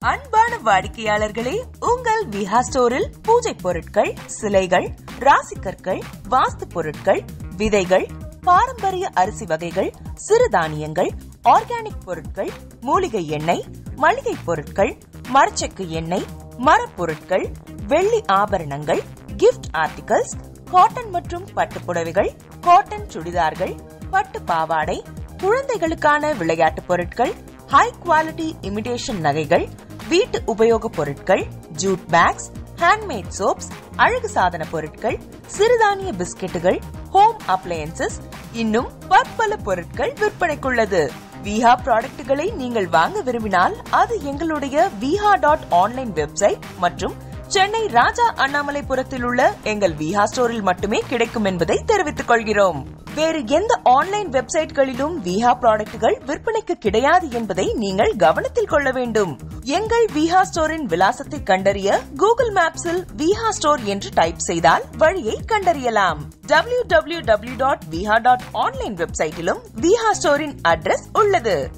அன்பான வாடிக்கையாளர்களே, உங்கள் விஹா ஸ்டோரில் பூஜை பொருட்கள், சிலைகள், ராசிக்கற்கள், வாஸ்து பொருட்கள், விதைகள், பாரம்பரிய அரிசி வகைகள், சிறுதானியங்கள், ஆர்கானிக் பொருட்கள், மூலிகை எண்ணெய், மளிகை பொருட்கள், மரச்செக்கு எண்ணெய், மரப்பொருட்கள், வெள்ளி ஆபரணங்கள், கிஃப்ட் ஆர்டிகல்ஸ், காட்டன் மற்றும் பட்டு புடவைகள், காட்டன் சுடிதார்கள், பட்டு பாவாடை, குழந்தைகளுக்கான விளையாட்டு பொருட்கள், ஹை குவாலிட்டி இமிடேஷன் நகைகள், வீட்டு உபயோக பொருட்கள், ஜூட் பேக்ஸ், ஹேண்ட்மேட் சோப்ஸ், அழகு சாதன பொருட்கள், சிறுதானிய பிஸ்கெட்டுகள், ஹோம் அப்ளையன்சஸ், இன்னும் பற்பல பொருட்கள் விற்பனைக்குள்ளது. விஹா ப்ராடக்ட்களை நீங்கள் வாங்க விரும்பினால் அது எங்களுடைய viha.online வெப்சைட் மற்றும் சென்னை ராஜா அண்ணாமலைபுரத்தில் உள்ள எங்கள் விஹா ஸ்டோரில் மட்டுமே கிடைக்கும் என்பதை தெரிவித்துக் கொள்கிறோம். வேறு எந்த ஆன்லைன் வெப்சைட்களிலும் விஹா ப்ராடக்ட்கள் விற்பனைக்கு கிடையாது என்பதை நீங்கள் கவனத்தில் கொள்ள வேண்டும். எங்கள் விஹா ஸ்டோரின் விலாசத்தை கண்டறிய கூகுள் மேப்ஸில் விஹா ஸ்டோர் என்று டைப் செய்தால் வழியை கண்டறியலாம். www.viha.online வெப்சைட்டிலும் விஹா ஸ்டோரின் அட்ரஸ் உள்ளது.